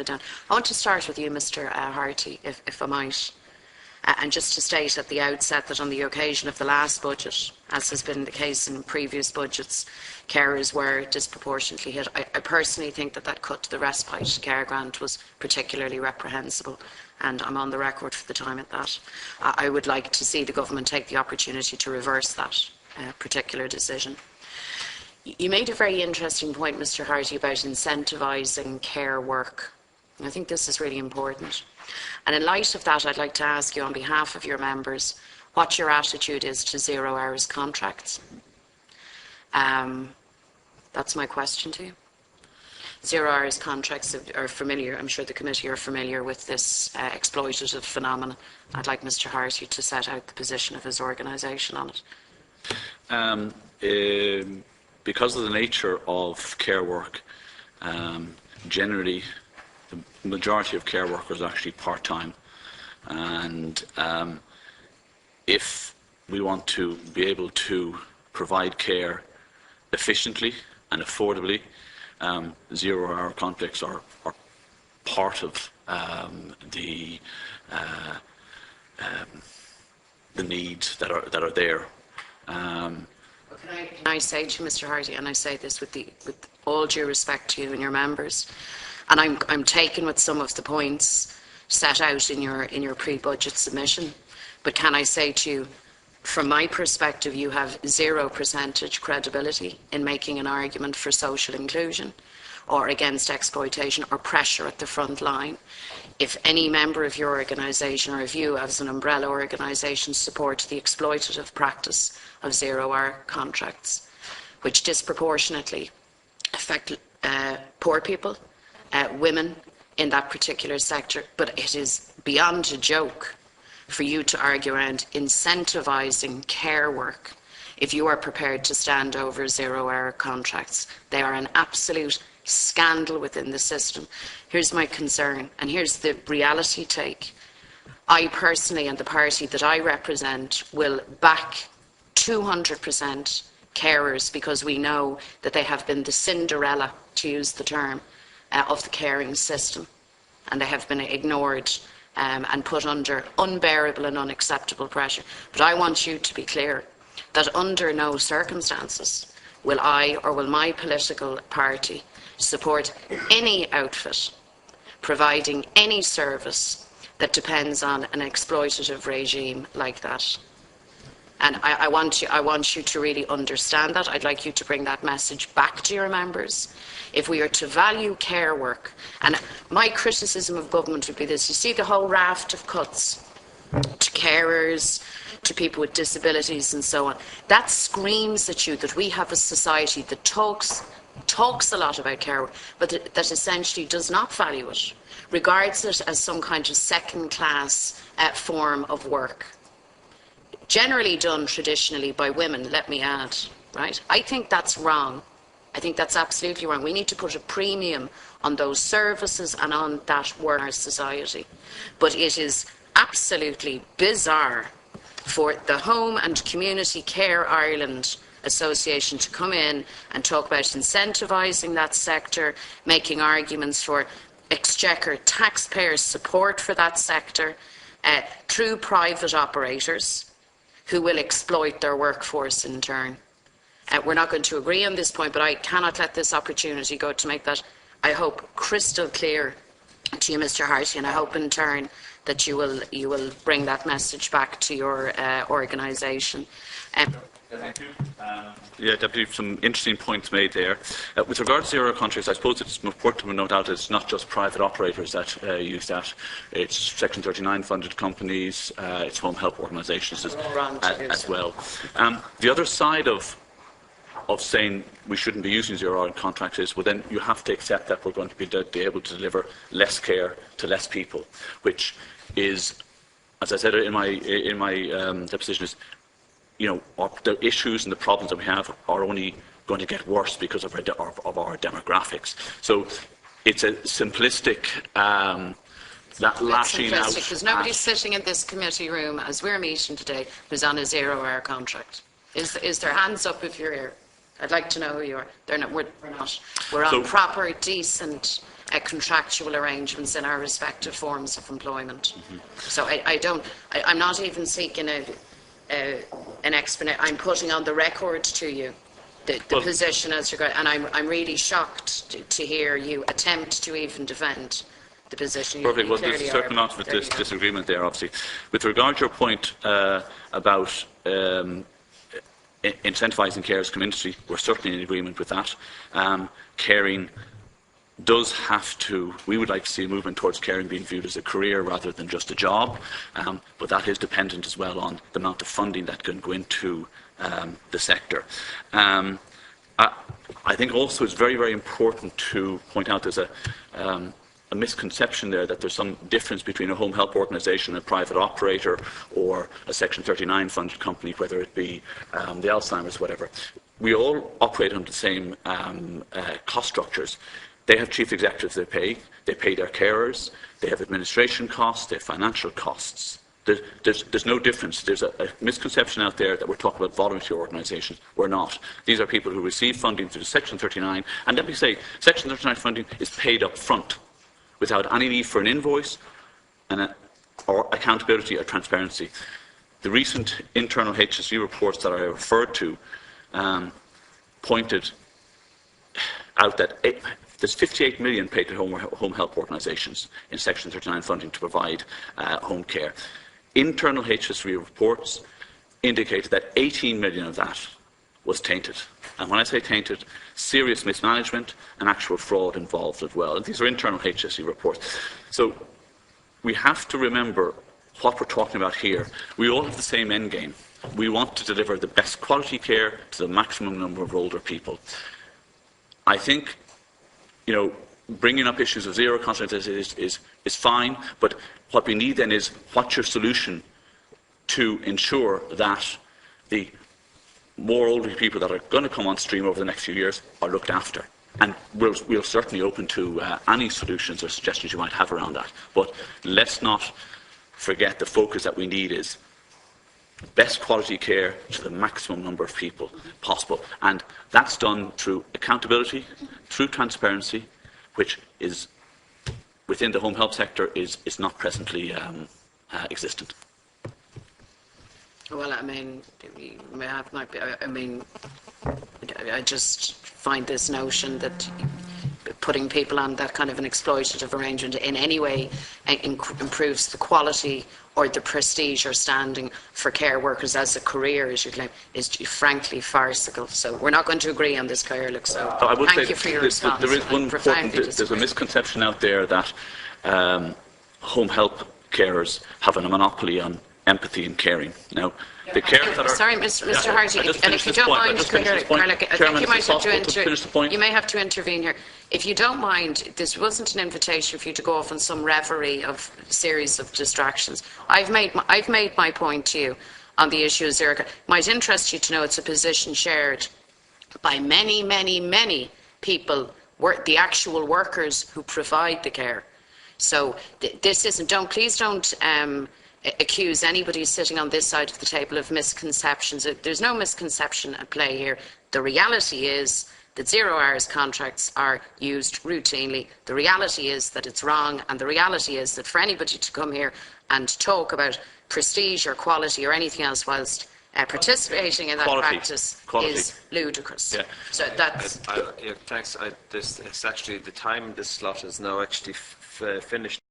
it down. I want to start with you, Mr. Harty, if I might. And just to state at the outset that on the occasion of the last budget, as has been the case in previous budgets, carers were disproportionately hit. I personally think that cut to the respite care grant was particularly reprehensible, and I'm on the record for the time at that. I would like to see the government take the opportunity to reverse that particular decision. You made a very interesting point, Mr. Harty, about incentivising care work. I think this is really important. And in light of that, I'd like to ask you on behalf of your members what your attitude is to 0 hours contracts. That's my question to you. 0 hours contracts are familiar. I'm sure the committee are familiar with this exploitative phenomenon. I'd like Mr. Harty to set out the position of his organisation on it. Because of the nature of care work, generally the majority of care workers are actually part-time, and if we want to be able to provide care efficiently and affordably, 0 hour contracts are part of the needs that are there. Can I say to Mr. Harty, and I say this with all due respect to you and your members, and I'm taken with some of the points set out in your pre-budget submission, but can I say to you, from my perspective, you have 0% credibility in making an argument for social inclusion or against exploitation or pressure at the front line. If any member of your organisation or if you as an umbrella organisation support the exploitative practice of 0 hour contracts, which disproportionately affect poor people, women in that particular sector, but it is beyond a joke for you to argue around incentivising care work if you are prepared to stand over 0 hour contracts. They are an absolute scandal within the system. Here's my concern, and here's the reality take. I personally and the party that I represent will back 200% carers, because we know that they have been the Cinderella, to use the term, of the caring system, and they have been ignored and put under unbearable and unacceptable pressure. But I want you to be clear that under no circumstances will I or will my political party support any outfit providing any service that depends on an exploitative regime like that. And I want you to really understand that. I'd like you to bring that message back to your members. If we are to value care work, and my criticism of government would be this: you see the whole raft of cuts to carers, to people with disabilities and so on. That screams at you that we have a society that talks a lot about care work, but that essentially does not value it, regards it as some kind of second-class form of work, generally done traditionally by women, let me add, right? I think that's wrong. I think that's absolutely wrong. We need to put a premium on those services and on that work in our society. But it is absolutely bizarre for the Home and Community Care Ireland Association to come in and talk about incentivising that sector, making arguments for exchequer taxpayer support for that sector through private operators who will exploit their workforce in turn. We're not going to agree on this point, but I cannot let this opportunity go to make that, I hope, crystal clear to you, Mr. Harty, and I hope in turn that you will bring that message back to your organisation. Thank you. Yeah, Deputy, some interesting points made there. With regard to 0 hour contracts, I suppose it's important to note out it's not just private operators that use that. It's Section 39 funded companies, it's home help organisations as well. The other side of saying we shouldn't be using 0 hour contracts is, well, then you have to accept that we're going to be able to deliver less care to less people, which is, as I said in my deposition, is, you know, the issues and the problems that we have are only going to get worse because of our demographics. So it's a simplistic that lashing out. Because nobody's sitting in this committee room as we're meeting today who's on a 0 hour contract. Is there hands up if you're here? I'd like to know who you are. They're not. We're not. We're on proper, decent contractual arrangements in our respective forms of employment. So I'm not even seeking an explanation. I'm putting on the record to you the position as regards, and I'm really shocked to hear you attempt to even defend the position. Perfect. Well, there's a certain amount of disagreement there, obviously. With regard to your point about incentivising carers come industry, we're certainly in agreement with that. Caring does have to, we would like to see a movement towards caring being viewed as a career rather than just a job, but that is dependent as well on the amount of funding that can go into the sector. I think also it's very, very important to point out there's a misconception there that there's some difference between a home help organisation and a private operator or a Section 39 funded company, whether it be the Alzheimer's, whatever. We all operate under the same cost structures. They have chief executives they pay their carers, they have administration costs, they have financial costs. There's no difference. There's a misconception out there that we're talking about voluntary organisations. We're not. These are people who receive funding through Section 39, and let me say, Section 39 funding is paid up front, without any need for an invoice or accountability or transparency. The recent internal HSE reports that I referred to pointed out that there's 58 million paid to home help organisations in Section 39 funding to provide home care. Internal HSE reports indicated that 18 million of that was tainted. And when I say tainted, serious mismanagement and actual fraud involved as well. And these are internal HSE reports. So we have to remember what we're talking about here. We all have the same end game. We want to deliver the best quality care to the maximum number of older people. I think, bringing up issues of zero contact is fine, but what we need then is what's your solution to ensure that the more older people that are going to come on stream over the next few years are looked after. And we'll certainly open to any solutions or suggestions you might have around that. But let's not forget the focus that we need is best quality care to the maximum number of people possible. And that's done through accountability, through transparency, which is within the home health sector is not presently existent. Well, I just find this notion that putting people on that kind of an exploitative arrangement in any way improves the quality or the prestige or standing for care workers as a career, as you claim, is frankly farcical. So we're not going to agree on this, Caerlic. So thank you for your response. There is one important, there's a misconception out there that home help carers have a monopoly on empathy and caring. Now, the carers that are... Sorry, Mr. Harty, and if you don't mind, Caerlic, I think you might have to you may have to intervene here. If you don't mind, this wasn't an invitation for you to go off on some reverie of a series of distractions. I've made my point to you on the issue of zero. It might interest you to know it's a position shared by many, many, many people, the actual workers who provide the care. So this isn't. Please don't accuse anybody sitting on this side of the table of misconceptions. There's no misconception at play here. The reality is that 0 hours contracts are used routinely. The reality is that it's wrong, and the reality is that for anybody to come here and talk about prestige or quality or anything else whilst participating in that practice is ludicrous. Yeah. So that's... thanks. It's actually the time this slot is now actually finished.